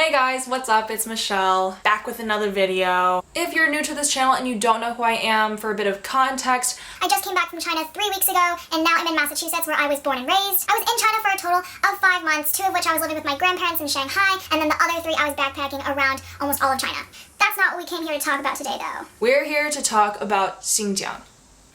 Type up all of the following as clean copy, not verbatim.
Hey guys, what's up? It's Michelle, back with another video. If you're new to this channel and you don't know who I am, for a bit of context, I just came back from China 3 weeks ago, and now I'm in Massachusetts where I was born and raised. I was in China for a total of 5 months, 2 of which I was living with my grandparents in Shanghai, and then the other 3 I was backpacking around almost all of China. That's not what we came here to talk about today though. we're here to talk about Xinjiang.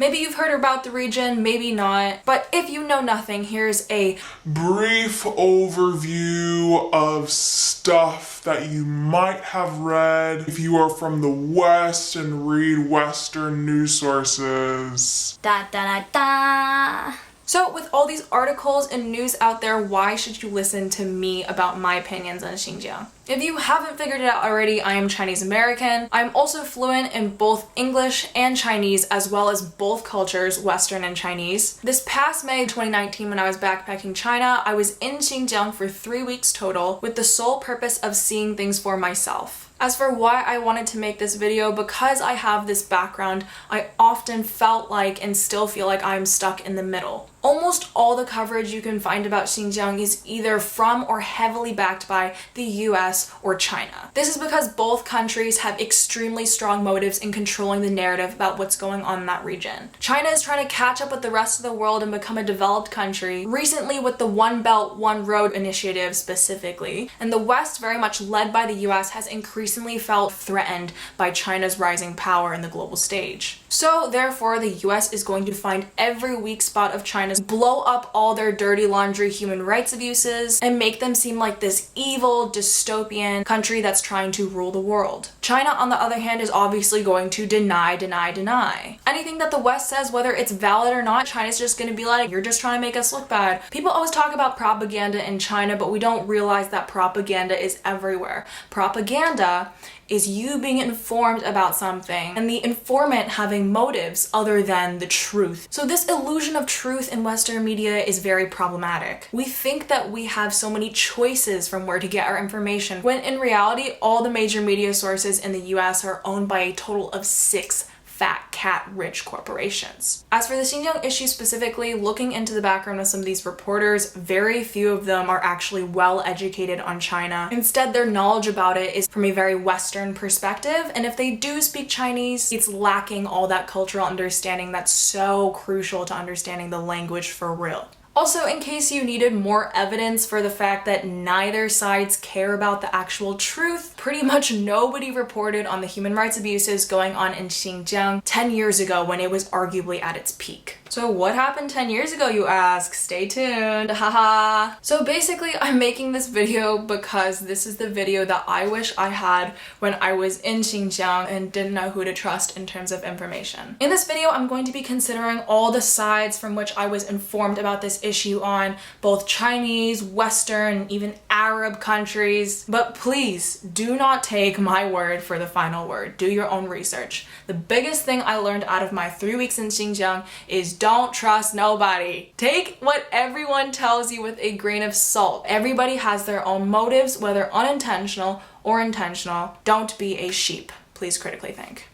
Maybe you've heard about the region, maybe not, but if you know nothing, here's a brief overview of stuff that you might have read if you are from the West and read Western news sources. da da da da. So with all these articles and news out there, why should you listen to me about my opinions on Xinjiang? If you haven't figured it out already, I am Chinese American. I'm also fluent in both English and Chinese, as well as both cultures, Western and Chinese. This past May 2019, when I was backpacking China, I was in Xinjiang for 3 weeks total with the sole purpose of seeing things for myself. As for why I wanted to make this video, because I have this background, I often felt like and still feel like I'm stuck in the middle. Almost all the coverage you can find about Xinjiang is either from or heavily backed by the US or China. This is because both countries have extremely strong motives in controlling the narrative about what's going on in that region. China is trying to catch up with the rest of the world and become a developed country, recently with the One Belt, One Road initiative specifically, and the West, very much led by the US, has increasingly felt threatened by China's rising power in the global stage. So therefore, the US is going to find every weak spot of China's, blow up all their dirty laundry human rights abuses, and make them seem like this evil, dystopian country that's trying to rule the world. China, on the other hand, is obviously going to deny. Anything that the West says, whether it's valid or not, China's just gonna be like, you're just trying to make us look bad. People always talk about propaganda in China, but we don't realize that propaganda is everywhere. Propaganda is you being informed about something and the informant having motives other than the truth. So this illusion of truth in Western media is very problematic. We think that we have so many choices from where to get our information, when in reality, all the major media sources in the US are owned by a total of 6 fat cat rich corporations. As for the Xinjiang issue specifically, looking into the background of some of these reporters, very few of them are actually well educated on China. Instead, their knowledge about it is from a very Western perspective, and if they do speak Chinese, it's lacking all that cultural understanding that's so crucial to understanding the language for real. Also, in case you needed more evidence for the fact that neither sides care about the actual truth, pretty much nobody reported on the human rights abuses going on in Xinjiang 10 years ago when it was arguably at its peak. So what happened 10 years ago, you ask? Stay tuned, haha. So basically, I'm making this video because this is the video that I wish I had when I was in Xinjiang and didn't know who to trust in terms of information. In this video, I'm going to be considering all the sides from which I was informed about this issue on both Chinese, Western, even Arab countries. But please do not take my word for the final word. Do your own research. The biggest thing I learned out of my 3 weeks in Xinjiang is don't trust nobody. Take what everyone tells you with a grain of salt. Everybody has their own motives, whether unintentional or intentional. Don't be a sheep. Please critically think.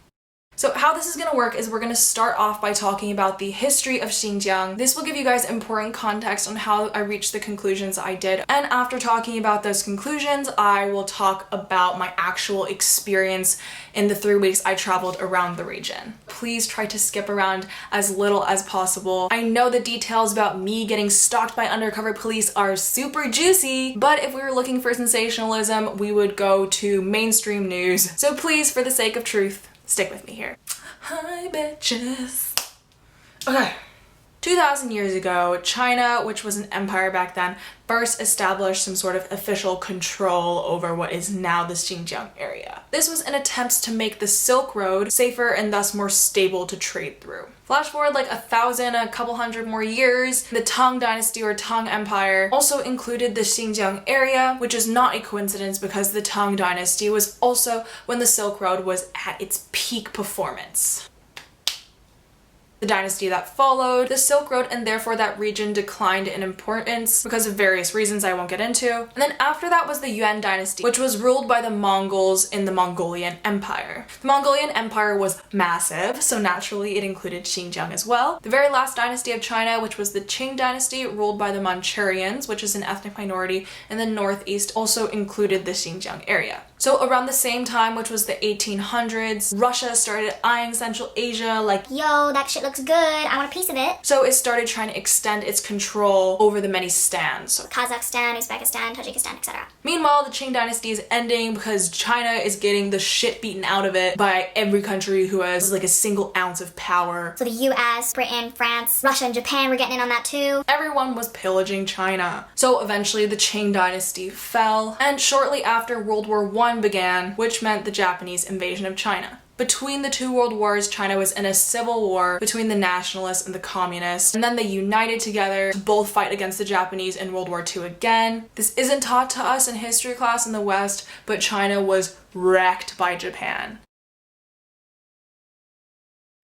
So how this is going to work is we're going to start off by talking about the history of Xinjiang. This will give you guys important context on how I reached the conclusions I did. And after talking about those conclusions, I will talk about my actual experience in the 3 weeks I traveled around the region. Please try to skip around as little as possible. I know the details about me getting stalked by undercover police are super juicy, but if we were looking for sensationalism, we would go to mainstream news. So please, for the sake of truth, stick with me here. Hi, bitches. Okay. 2,000 years ago, China, which was an empire back then, first established some sort of official control over what is now the Xinjiang area. This was an attempt to make the Silk Road safer and thus more stable to trade through. Flash forward like a couple hundred more years, the Tang Dynasty or Tang Empire also included the Xinjiang area, which is not a coincidence because the Tang Dynasty was also when the Silk Road was at its peak performance. the dynasty that followed, the Silk Road, and therefore that region declined in importance because of various reasons I won't get into. And then after that was the Yuan dynasty, which was ruled by the Mongols in the Mongolian Empire. The Mongolian Empire was massive, so naturally it included Xinjiang as well. The very last dynasty of China, which was the Qing dynasty, ruled by the Manchurians, which is an ethnic minority in the northeast, also included the Xinjiang area. So around the same time, which was the 1800s, Russia started eyeing Central Asia like, yo, that shit looks good, I want a piece of it. So it started trying to extend its control over the many stands. So Kazakhstan, Uzbekistan, Tajikistan, etc. Meanwhile, the Qing dynasty is ending because China is getting the shit beaten out of it by every country who has like a single ounce of power. So the US, Britain, France, Russia, and Japan were getting in on that too. Everyone was pillaging China. So eventually the Qing dynasty fell, and shortly after World War I began, which meant the Japanese invasion of China. Between the two world wars, China was in a civil war between the nationalists and the communists, and then they united together to both fight against the Japanese in World War II again. This isn't taught to us in history class in the West, but China was wrecked by Japan.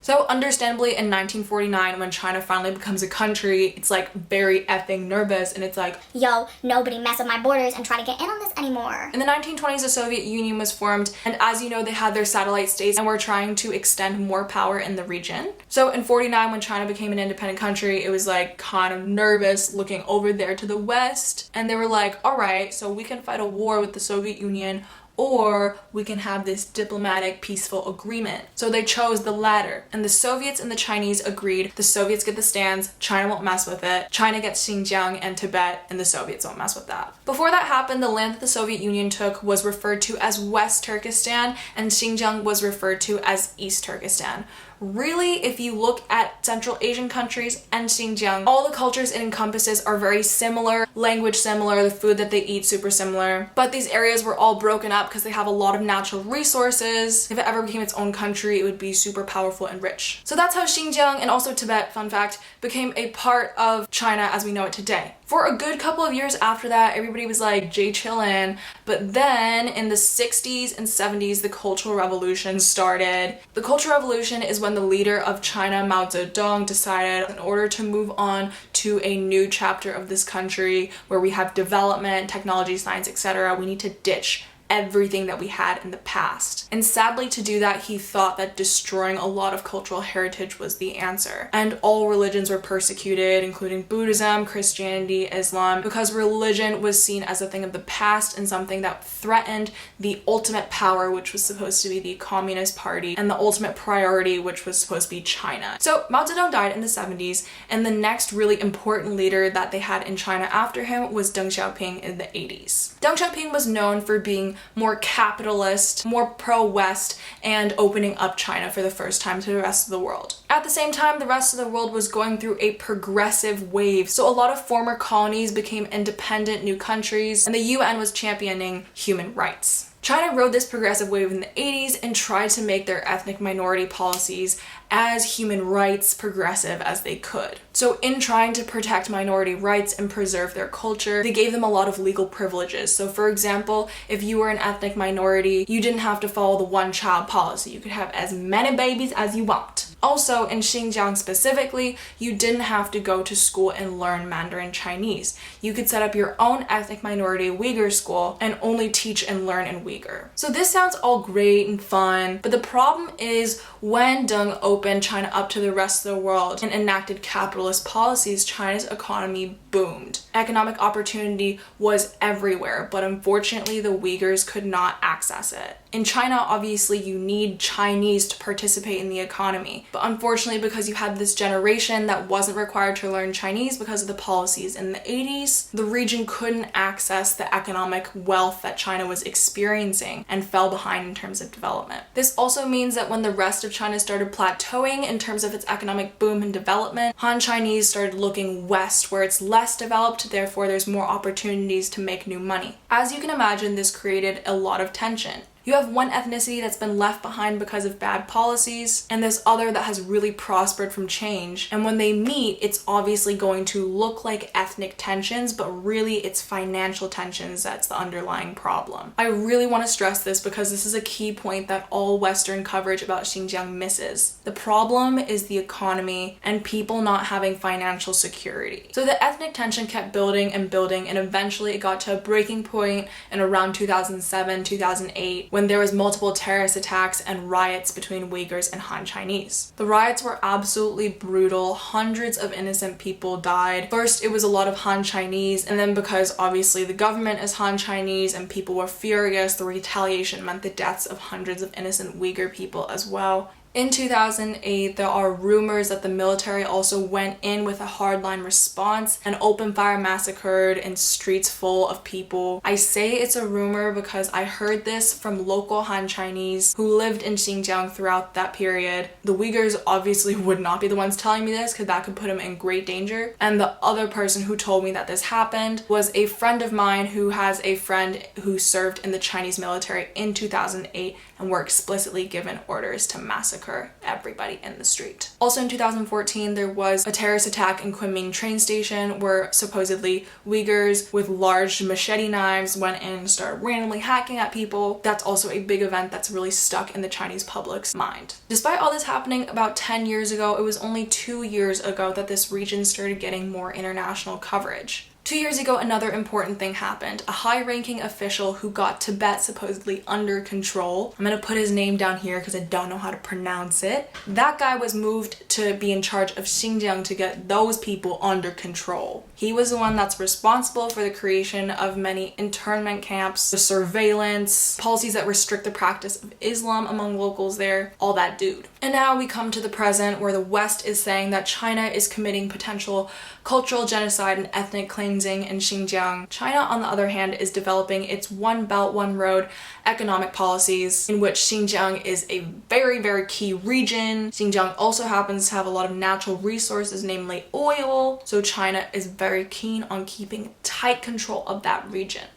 So understandably, in 1949, when China finally becomes a country, it's like very effing nervous, and it's like, yo, nobody mess with my borders and try to get in on this anymore. In the 1920s, the Soviet Union was formed, and as you know, they had their satellite states and were trying to extend more power in the region. So in 49, when China became an independent country, it was like kind of nervous looking over there to the West, and they were like, all right, so we can fight a war with the Soviet Union, or we can have this diplomatic, peaceful agreement. So they chose the latter. And the Soviets and the Chinese agreed. The Soviets get the stands, China won't mess with it. China gets Xinjiang and Tibet, and the Soviets won't mess with that. Before that happened, the land that the Soviet Union took was referred to as West Turkestan, and Xinjiang was referred to as East Turkestan. Really, if you look at Central Asian countries and Xinjiang, all the cultures it encompasses are very similar, language similar, the food that they eat super similar, but these areas were all broken up because they have a lot of natural resources. If it ever became its own country, it would be super powerful and rich. So that's how Xinjiang and also Tibet, fun fact, became a part of China as we know it today. For a good couple of years after that, everybody was like, Jay chillin', but then in the 60s and 70s, the Cultural Revolution started. The Cultural Revolution is when the leader of China, Mao Zedong, decided in order to move on to a new chapter of this country where we have development, technology, science, etc., we need to ditch everything that we had in the past. And sadly, to do that, he thought that destroying a lot of cultural heritage was the answer. And all religions were persecuted, including Buddhism, Christianity, Islam, because religion was seen as a thing of the past and something that threatened the ultimate power, which was supposed to be the Communist Party, and the ultimate priority, which was supposed to be China. So Mao Zedong died in the 70s, and the next really important leader that they had in China after him was Deng Xiaoping in the 80s. Deng Xiaoping was known for being more capitalist, more pro-West, and opening up China for the first time to the rest of the world. At the same time, the rest of the world was going through a progressive wave, so a lot of former colonies became independent new countries, and the UN was championing human rights. China rode this progressive wave in the 80s and tried to make their ethnic minority policies as human rights progressive as they could. So in trying to protect minority rights and preserve their culture, they gave them a lot of legal privileges. So for example, if you were an ethnic minority, you didn't have to follow the one-child policy. You could have as many babies as you want. Also, in Xinjiang specifically, you didn't have to go to school and learn Mandarin Chinese. You could set up your own ethnic minority Uighur school and only teach and learn in Uighur. So this sounds all great and fun, but the problem is when Deng opened China up to the rest of the world and enacted capitalist policies, China's economy boomed. Economic opportunity was everywhere, but unfortunately the Uyghurs could not access it. In China, obviously you need Chinese to participate in the economy, but unfortunately because you had this generation that wasn't required to learn Chinese because of the policies in the 80s, the region couldn't access the economic wealth that China was experiencing and fell behind in terms of development. This also means that when the rest of China started plateauing in terms of its economic boom and development, Han Chinese started looking west where it's less developed, therefore there's more opportunities to make new money. As you can imagine, this created a lot of tension. You have one ethnicity that's been left behind because of bad policies, and this other that has really prospered from change. And when they meet, it's obviously going to look like ethnic tensions, but really it's financial tensions that's the underlying problem. I really want to stress this because this is a key point that all Western coverage about Xinjiang misses. The problem is the economy and people not having financial security. So the ethnic tension kept building and building, and eventually it got to a breaking point in around 2007, 2008, when there was multiple terrorist attacks and riots between Uyghurs and Han Chinese. The riots were absolutely brutal. Hundreds of innocent people died. First, it was a lot of Han Chinese, and then because obviously the government is Han Chinese and people were furious, the retaliation meant the deaths of hundreds of innocent Uyghur people as well. In 2008, there are rumors that the military also went in with a hardline response and open fire massacred in streets full of people. I say it's a rumor because I heard this from local Han Chinese who lived in Xinjiang throughout that period. The Uyghurs obviously would not be the ones telling me this because that could put them in great danger. And the other person who told me that this happened was a friend of mine who has a friend who served in the Chinese military in 2008 and were explicitly given orders to massacre everybody in the street. Also in 2014, there was a terrorist attack in Kunming train station where supposedly Uyghurs with large machete knives went in and started randomly hacking at people. That's also a big event that's really stuck in the Chinese public's mind. Despite all this happening about 10 years ago, it was only 2 years ago that this region started getting more international coverage. 2 years ago, another important thing happened. A high-ranking official who got Tibet supposedly under control. I'm gonna put his name down here because I don't know how to pronounce it. That guy was moved to be in charge of Xinjiang to get those people under control. He was the one that's responsible for the creation of many internment camps, the surveillance, policies that restrict the practice of Islam among locals there, all that dude. And now we come to the present where the West is saying that China is committing potential cultural genocide and ethnic cleansing in Xinjiang. China, on the other hand, is developing its One Belt, One Road economic policies in which Xinjiang is a very, very key region. Xinjiang also happens to have a lot of natural resources, namely oil, so China is very keen on keeping tight control of that region.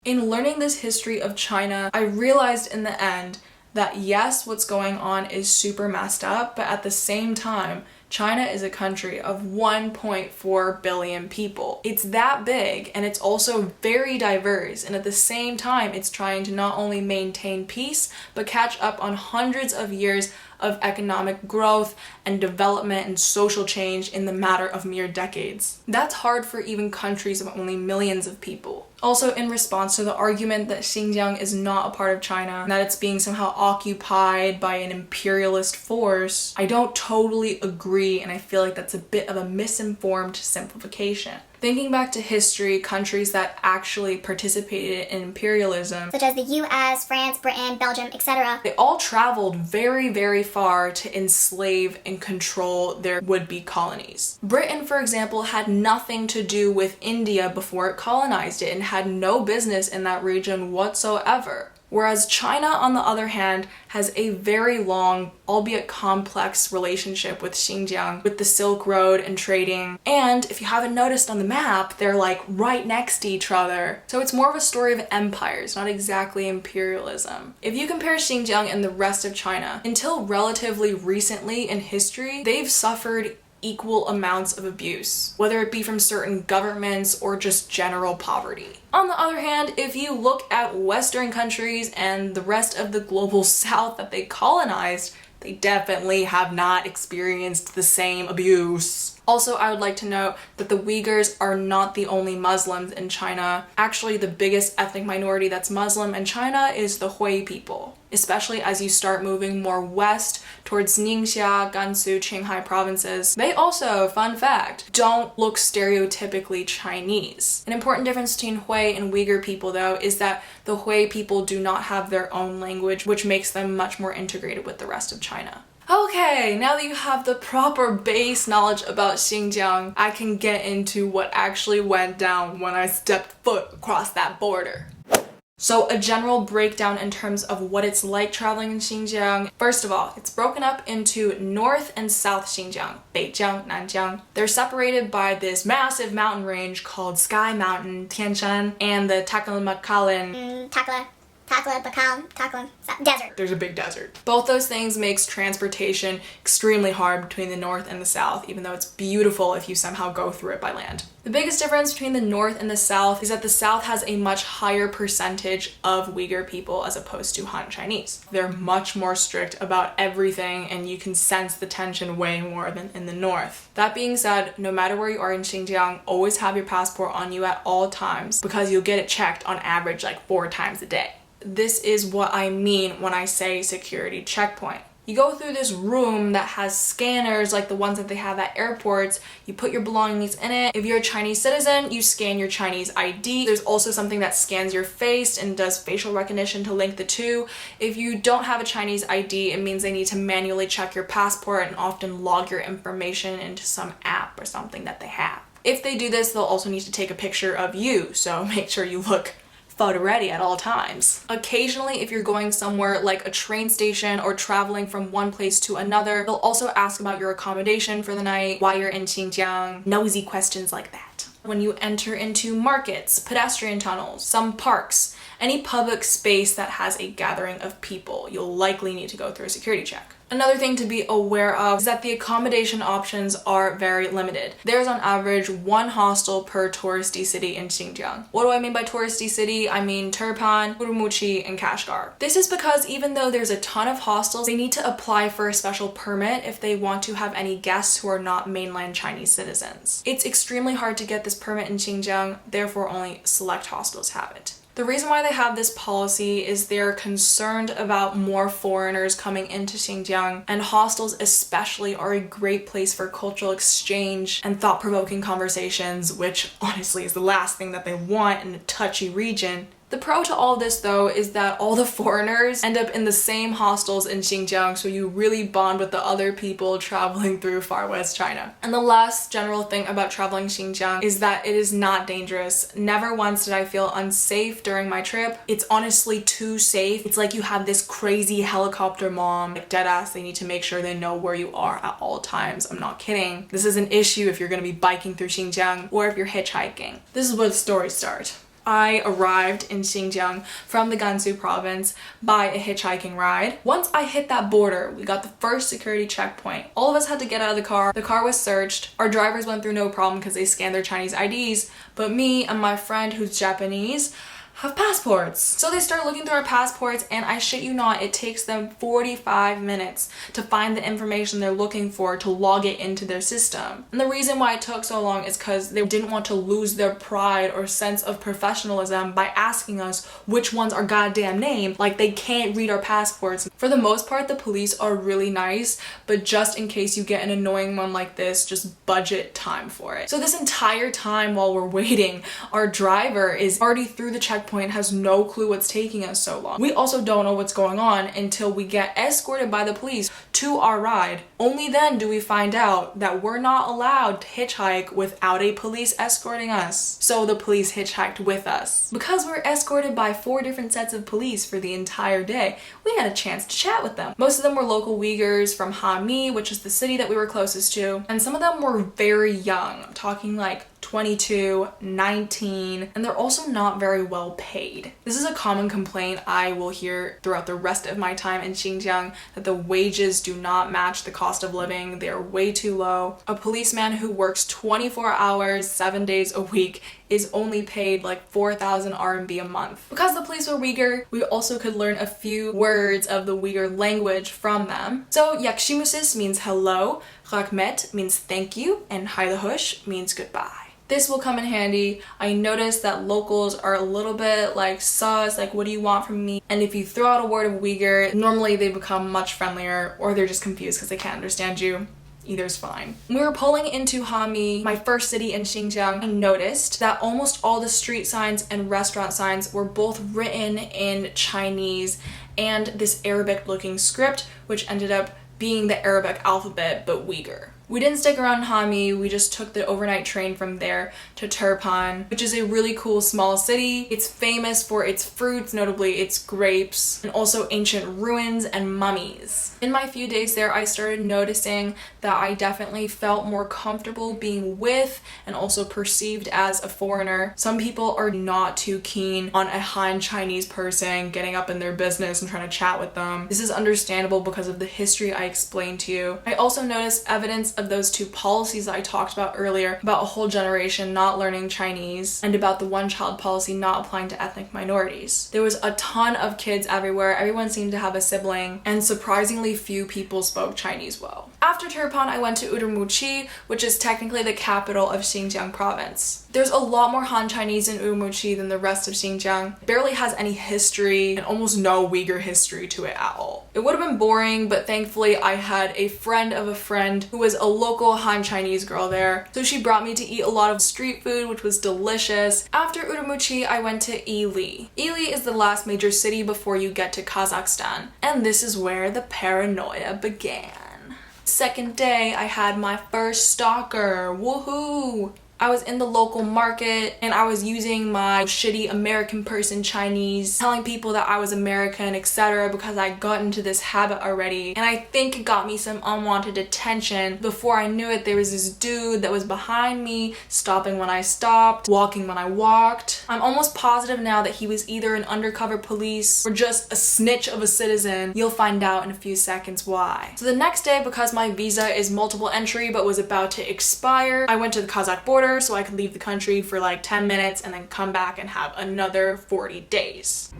In learning this history of China, I realized in the end that yes, what's going on is super messed up, but at the same time, China is a country of 1.4 billion people. It's that big, and it's also very diverse, and at the same time, it's trying to not only maintain peace, but catch up on hundreds of years of economic growth and development and social change in the matter of mere decades. That's hard for even countries of only millions of people. Also, in response to the argument that Xinjiang is not a part of China and that it's being somehow occupied by an imperialist force, I don't totally agree, and I feel like that's a bit of a misinformed simplification. Thinking back to history, countries that actually participated in imperialism, such as the US, France, Britain, Belgium, etc., they all traveled very, very far to enslave and control their would-be colonies. Britain, for example, had nothing to do with India before it colonized it and had no business in that region whatsoever. Whereas China, on the other hand, has a very long, albeit complex relationship with Xinjiang, with the Silk Road and trading. And if you haven't noticed on the map, they're like right next to each other. So it's more of a story of empires, not exactly imperialism. If you compare Xinjiang and the rest of China, until relatively recently in history, they've suffered equal amounts of abuse, whether it be from certain governments or just general poverty. On the other hand, if you look at Western countries and the rest of the global south that they colonized, they definitely have not experienced the same abuse. Also, I would like to note that the Uyghurs are not the only Muslims in China. Actually, the biggest ethnic minority that's Muslim in China is the Hui people, especially as you start moving more west towards Ningxia, Gansu, Qinghai provinces. They also, fun fact, don't look stereotypically Chinese. An important difference between Hui and Uyghur people, though, is that the Hui people do not have their own language, which makes them much more integrated with the rest of China. Okay, now that you have the proper base knowledge about Xinjiang, I can get into what actually went down when I stepped foot across that border. So a general breakdown in terms of what it's like traveling in Xinjiang. First of all, it's broken up into North and South Xinjiang, Beijiang, Nanjiang. They're separated by this massive mountain range called Sky Mountain, Tianshan, and the Taklamakalin. Takla, Bakal, Takla, desert. There's a big desert. Both those things makes transportation extremely hard between the north and the south, even though it's beautiful if you somehow go through it by land. The biggest difference between the north and the south is that the south has a much higher percentage of Uighur people as opposed to Han Chinese. They're much more strict about everything, and you can sense the tension way more than in the north. That being said, no matter where you are in Xinjiang, always have your passport on you at all times because you'll get it checked on average like 4 times a day. This is what I mean when I say security checkpoint. You go through this room that has scanners like the ones that they have at airports. You put your belongings in it. If you're a Chinese citizen, you scan your Chinese ID. There's also something that scans your face and does facial recognition to link the two. If you don't have a Chinese ID, it means they need to manually check your passport and often log your information into some app or something that they have. If they do this, they'll also need to take a picture of you, so make sure you look photo ready at all times. Occasionally, if you're going somewhere like a train station or traveling from one place to another, they'll also ask about your accommodation for the night, why you're in Xinjiang, nosy questions like that. When you enter into markets, pedestrian tunnels, some parks, any public space that has a gathering of people, you'll likely need to go through a security check. Another thing to be aware of is that the accommodation options are very limited. There's on average 1 hostel per touristy city in Xinjiang. What do I mean by touristy city? I mean Turpan, Urumqi, and Kashgar. This is because even though there's a ton of hostels, they need to apply for a special permit if they want to have any guests who are not mainland Chinese citizens. It's extremely hard to get this permit in Xinjiang, therefore only select hostels have it. The reason why they have this policy is they're concerned about more foreigners coming into Xinjiang, and hostels especially are a great place for cultural exchange and thought-provoking conversations, which honestly is the last thing that they want in a touchy region. The pro to all this though is that all the foreigners end up in the same hostels in Xinjiang, so you really bond with the other people traveling through far west China. And the last general thing about traveling Xinjiang is that it is not dangerous. Never once did I feel unsafe during my trip. It's honestly too safe. It's like you have this crazy helicopter mom, like deadass, they need to make sure they know where you are at all times. I'm not kidding. This is an issue if you're gonna be biking through Xinjiang or if you're hitchhiking. This is where the stories start. I arrived in Xinjiang from the Gansu province by a hitchhiking ride. Once I hit that border, we got the first security checkpoint. All of us had to get out of the car. The car was searched. Our drivers went through no problem because they scanned their Chinese IDs, but me and my friend who's Japanese have passports. So they start looking through our passports, and I shit you not, it takes them 45 minutes to find the information they're looking for to log it into their system. And the reason why it took so long is because they didn't want to lose their pride or sense of professionalism by asking us which one's our goddamn name, like they can't read our passports. For the most part, the police are really nice, but just in case you get an annoying one like this, just budget time for it. So this entire time while we're waiting, our driver is already through the checkpoint, has no clue what's taking us so long. We also don't know what's going on until we get escorted by the police to our ride. Only then do we find out that we're not allowed to hitchhike without a police escorting us. So the police hitchhiked with us. Because we're escorted by 4 different sets of police for the entire day, we had a chance to chat with them. Most of them were local Uyghurs from Hami, which is the city that we were closest to, and some of them were very young. I'm talking like 22, 19, and they're also not very well paid. This is a common complaint I will hear throughout the rest of my time in Xinjiang, that the wages do not match the cost of living. They're way too low. A policeman who works 24 hours, 7 days a week is only paid like 4,000 RMB a month. Because the police were Uyghur, we also could learn a few words of the Uyghur language from them. So Yakshimusis means hello, Rakmet means thank you, and Haidahush means goodbye. This will come in handy. I noticed that locals are a little bit like sus, like what do you want from me? And if you throw out a word of Uyghur, normally they become much friendlier, or they're just confused because they can't understand you. Either's fine. When we were pulling into Hami, my first city in Xinjiang, I noticed that almost all the street signs and restaurant signs were both written in Chinese and this Arabic looking script, which ended up being the Arabic alphabet but Uyghur. We didn't stick around Hami, we just took the overnight train from there to Turpan, which is a really cool small city. It's famous for its fruits, notably its grapes, and also ancient ruins and mummies. In my few days there, I started noticing that I definitely felt more comfortable being with and also perceived as a foreigner. Some people are not too keen on a Han Chinese person getting up in their business and trying to chat with them. This is understandable because of the history I explained to you. I also noticed evidence of those two policies that I talked about earlier, about a whole generation not learning Chinese and about the one-child policy not applying to ethnic minorities. There was a ton of kids everywhere, everyone seemed to have a sibling, and surprisingly few people spoke Chinese well. After Turpan, I went to Urumqi, which is technically the capital of Xinjiang province. There's a lot more Han Chinese in Urumqi than the rest of Xinjiang. It barely has any history and almost no Uighur history to it at all. It would have been boring, but thankfully I had a friend of a friend who was a local Han Chinese girl there. So she brought me to eat a lot of street food, which was delicious. After Urumqi, I went to Ili. Ili is the last major city before you get to Kazakhstan. And this is where the paranoia began. Second day, I had my first stalker. Woohoo! I was in the local market and I was using my shitty American person Chinese, telling people that I was American, etc. because I got into this habit already. And I think it got me some unwanted attention. Before I knew it, there was this dude that was behind me, stopping when I stopped, walking when I walked. I'm almost positive now that he was either an undercover police or just a snitch of a citizen. You'll find out in a few seconds why. So the next day, because my visa is multiple entry but was about to expire, I went to the Kazakh border so I could leave the country for like 10 minutes and then come back and have another 40 days.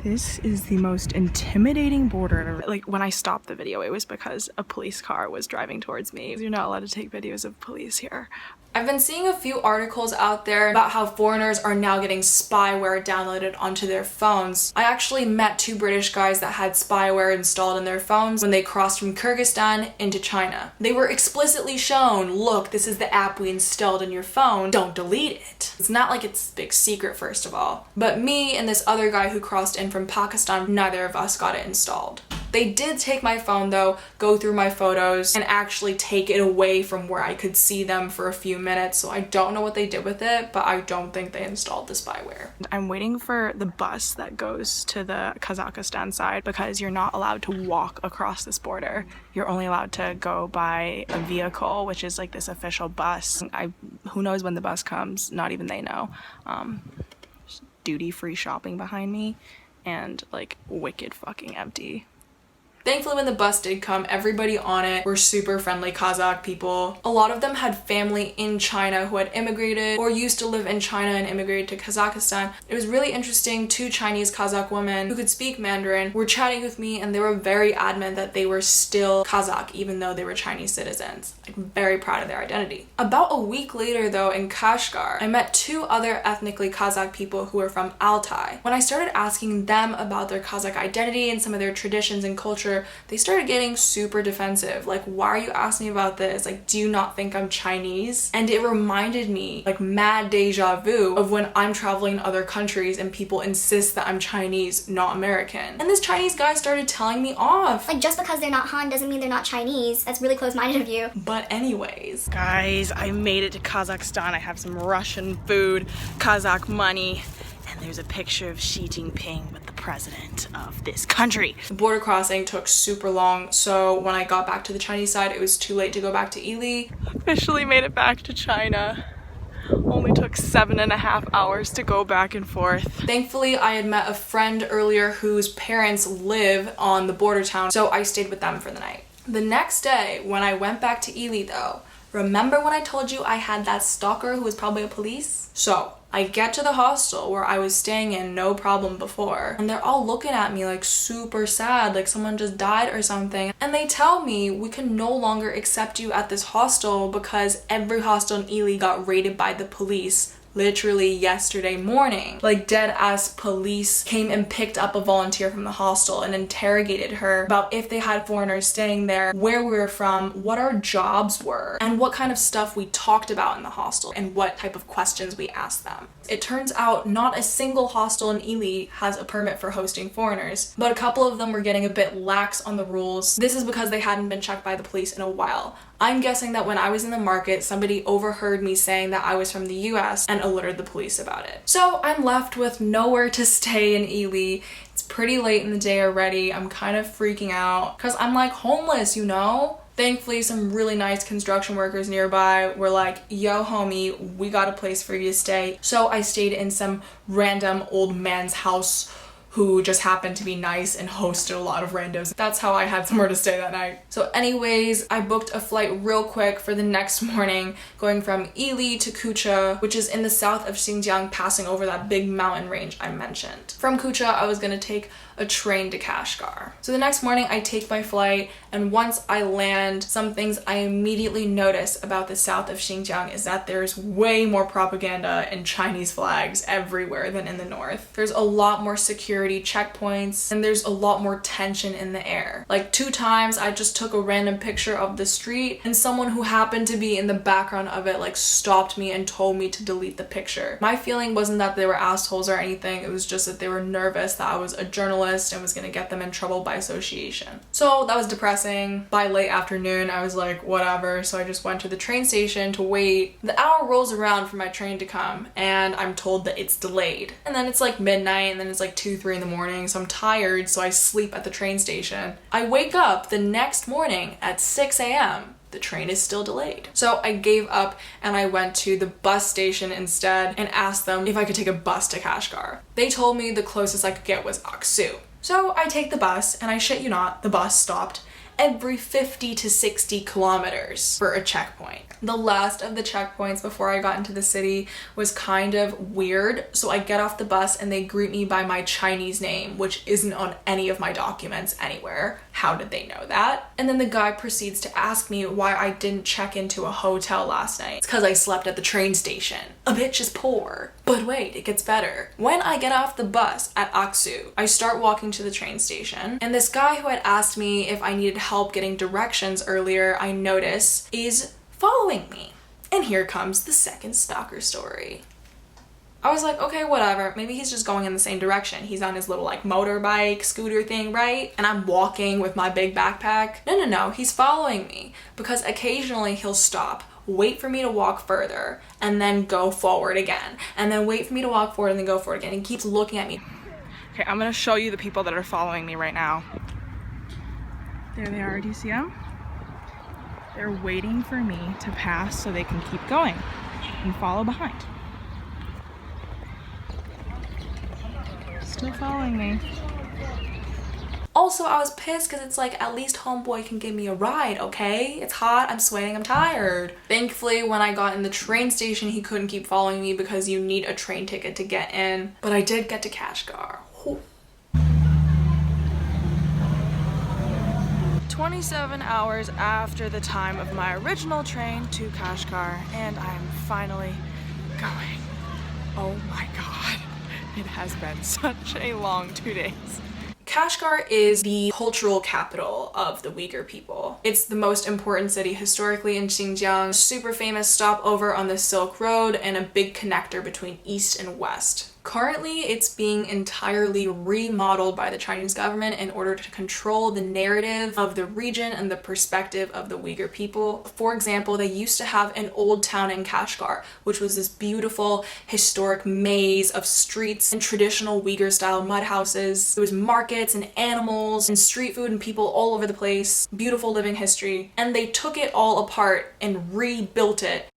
This is the most intimidating border. Like when I stopped the video, it was because a police car was driving towards me. You're not allowed to take videos of police here. I've been seeing a few articles out there about how foreigners are now getting spyware downloaded onto their phones. I actually met two British guys that had spyware installed in their phones when they crossed from Kyrgyzstan into China. They were explicitly shown, look, this is the app we installed in your phone, don't delete it. It's not like it's a big secret, first of all. But me and this other guy who crossed in from Pakistan, neither of us got it installed. They did take my phone though, go through my photos, and actually take it away from where I could see them for a few minutes, so I don't know what they did with it, but I don't think they installed the spyware. I'm waiting for the bus that goes to the Kazakhstan side because you're not allowed to walk across this border. You're only allowed to go by a vehicle, which is like this official bus. Who knows when the bus comes? Not even they know. Duty-free shopping behind me and like wicked fucking empty. Thankfully, when the bus did come, everybody on it were super friendly Kazakh people. A lot of them had family in China who had immigrated or used to live in China and immigrated to Kazakhstan. It was really interesting. Two Chinese Kazakh women who could speak Mandarin were chatting with me and they were very adamant that they were still Kazakh even though they were Chinese citizens. Like very proud of their identity. About a week later though, in Kashgar, I met two other ethnically Kazakh people who were from Altai. When I started asking them about their Kazakh identity and some of their traditions and culture, they started getting super defensive. Like, why are you asking me about this? Like, do you not think I'm Chinese? And it reminded me, like, mad deja vu of when I'm traveling in other countries and people insist that I'm Chinese, not American. And this Chinese guy started telling me off. Like, just because they're not Han doesn't mean they're not Chinese. That's really close-minded of you. But anyways. Guys, I made it to Kazakhstan. I have some Russian food, Kazakh money, and there's a picture of Xi Jinping with the president of this country. The border crossing took super long, so when I got back to the Chinese side, it was too late to go back to Ili. Officially made it back to China. Only took 7.5 hours to go back and forth. Thankfully, I had met a friend earlier whose parents live on the border town, so I stayed with them for the night. The next day, when I went back to Ili though, remember when I told you I had that stalker who was probably a police? So, I get to the hostel where I was staying in no problem before, and they're all looking at me like super sad, like someone just died or something. And they tell me we can no longer accept you at this hostel because every hostel in Ili got raided by the police literally yesterday morning. Like dead ass police came and picked up a volunteer from the hostel and interrogated her about if they had foreigners staying there, where we were from, what our jobs were, and what kind of stuff we talked about in the hostel, and what type of questions we asked them. It turns out not a single hostel in Ely has a permit for hosting foreigners, but a couple of them were getting a bit lax on the rules. This is because they hadn't been checked by the police in a while. I'm guessing that when I was in the market, somebody overheard me saying that I was from the US and alerted the police about it. So I'm left with nowhere to stay in Ely. It's pretty late in the day already. I'm kind of freaking out because I'm like homeless, you know? Thankfully, some really nice construction workers nearby were like, yo homie, we got a place for you to stay. So I stayed in some random old man's house who just happened to be nice and hosted a lot of randos. That's how I had somewhere to stay that night. So anyways, I booked a flight real quick for the next morning, going from Ely to Kucha, which is in the south of Xinjiang, passing over that big mountain range I mentioned. From Kucha, I was gonna take a train to Kashgar. So the next morning I take my flight, and once I land, some things I immediately notice about the south of Xinjiang is that there's way more propaganda and Chinese flags everywhere than in the north. There's a lot more security checkpoints, and there's a lot more tension in the air. Like 2 times I just took a random picture of the street, and someone who happened to be in the background of it like stopped me and told me to delete the picture. My feeling wasn't that they were assholes or anything, it was just that they were nervous that I was a journalist and was gonna get them in trouble by association. So that was depressing. By late afternoon, I was like, whatever. So I just went to the train station to wait. The hour rolls around for my train to come, and I'm told that it's delayed. And then it's like midnight, and then it's like 2, 3 in the morning, so I'm tired, so I sleep at the train station. I wake up the next morning at 6 a.m. The train is still delayed. So I gave up and I went to the bus station instead and asked them if I could take a bus to Kashgar. They told me the closest I could get was Aksu. So I take the bus, and I shit you not, the bus stopped every 50 to 60 kilometers for a checkpoint. The last of the checkpoints before I got into the city was kind of weird. So I get off the bus and they greet me by my Chinese name, which isn't on any of my documents anywhere. How did they know that? And then the guy proceeds to ask me why I didn't check into a hotel last night. It's because I slept at the train station. A bitch is poor. But wait, it gets better. When I get off the bus at Aksu, I start walking to the train station, and this guy who had asked me if I needed help getting directions earlier, I notice, is following me. And here comes the second stalker story. I was like, okay, whatever. Maybe he's just going in the same direction. He's on his little like motorbike, scooter thing, right? And I'm walking with my big backpack. No, he's following me because occasionally he'll stop, wait for me to walk further, and then go forward again. And then wait for me to walk forward and then go forward again. He keeps looking at me. Okay, I'm gonna show you the people that are following me right now. There they are, do you see them? They're waiting for me to pass so they can keep going and follow behind. Still following me. Also, I was pissed because it's like, at least homeboy can give me a ride, okay? It's hot, I'm sweating, I'm tired. Thankfully, when I got in the train station, he couldn't keep following me because you need a train ticket to get in. But I did get to Kashgar. Whew. 27 hours after the time of my original train to Kashgar, and I am finally going. Oh my god. It has been such a long 2 days. Kashgar is the cultural capital of the Uighur people. It's the most important city historically in Xinjiang, super famous stopover on the Silk Road, and a big connector between East and West. Currently, it's being entirely remodeled by the Chinese government in order to control the narrative of the region and the perspective of the Uighur people. For example, they used to have an old town in Kashgar, which was this beautiful historic maze of streets and traditional Uighur-style mud houses. There was markets and animals and street food and people all over the place. Beautiful living history. And they took it all apart and rebuilt it.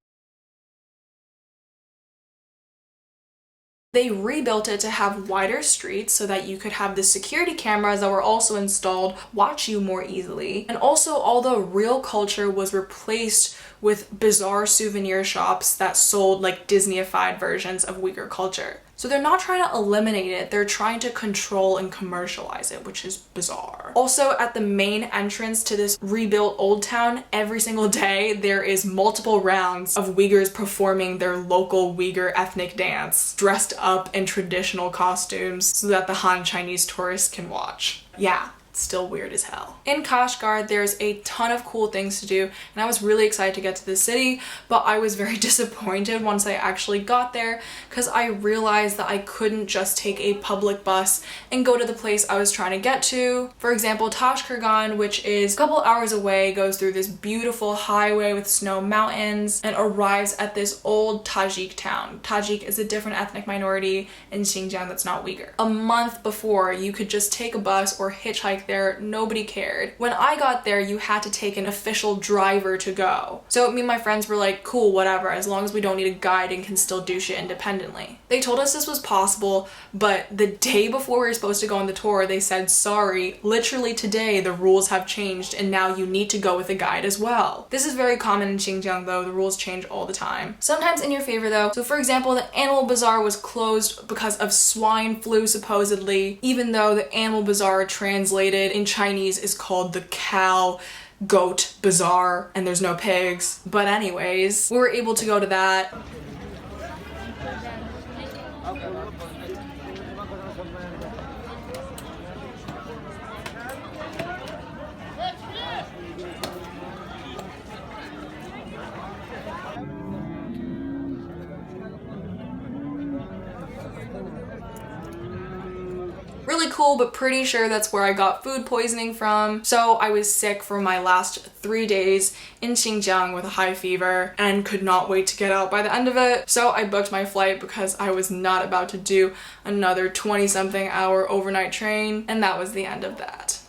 They rebuilt it to have wider streets so that you could have the security cameras that were also installed watch you more easily. And also all the real culture was replaced with bizarre souvenir shops that sold like Disney-ified versions of Uighur culture. So they're not trying to eliminate it, they're trying to control and commercialize it, which is bizarre. Also, at the main entrance to this rebuilt old town, every single day there is multiple rounds of Uyghurs performing their local Uyghur ethnic dance, dressed up in traditional costumes so that the Han Chinese tourists can watch. Yeah. Still weird as hell. In Kashgar, there's a ton of cool things to do, and I was really excited to get to the city, but I was very disappointed once I actually got there because I realized that I couldn't just take a public bus and go to the place I was trying to get to. For example, Tashkurgan, which is a couple hours away, goes through this beautiful highway with snow mountains and arrives at this old Tajik town. Tajik is a different ethnic minority in Xinjiang that's not Uyghur. A month before, you could just take a bus or hitchhike there, nobody cared. When I got there, you had to take an official driver to go. So me and my friends were like, cool, whatever, as long as we don't need a guide and can still do shit independently. They told us this was possible, but the day before we were supposed to go on the tour, they said, sorry, literally today the rules have changed and now you need to go with a guide as well. This is very common in Xinjiang though, the rules change all the time. Sometimes in your favor though. So for example, the animal bazaar was closed because of swine flu supposedly, even though the animal bazaar translated in Chinese is called the cow goat bazaar and there's no pigs. But anyways, we were able to go to that. Really cool, but pretty sure that's where I got food poisoning from. So I was sick for my last 3 days in Xinjiang with a high fever and could not wait to get out by the end of it. So I booked my flight because I was not about to do another 20-something hour overnight train, and that was the end of that.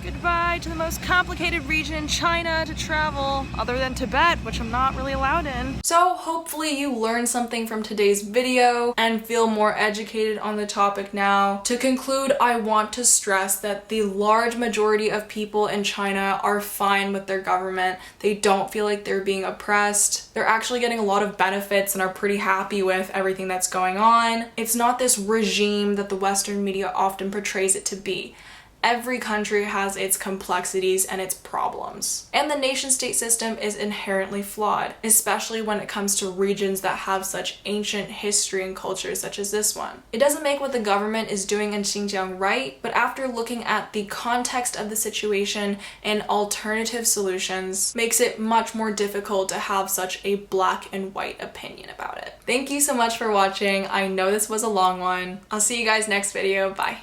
Goodbye to the most complicated region in China to travel, other than Tibet, which I'm not really allowed in. So hopefully you learned something from today's video and feel more educated on the topic now. To conclude, I want to stress that the large majority of people in China are fine with their government. They don't feel like they're being oppressed. They're actually getting a lot of benefits and are pretty happy with everything that's going on. It's not this regime that the Western media often portrays it to be. Every country has its complexities and its problems. And the nation-state system is inherently flawed, especially when it comes to regions that have such ancient history and culture such as this one. It doesn't make what the government is doing in Xinjiang right, but after looking at the context of the situation and alternative solutions, makes it much more difficult to have such a black and white opinion about it. Thank you so much for watching. I know this was a long one. I'll see you guys next video. Bye.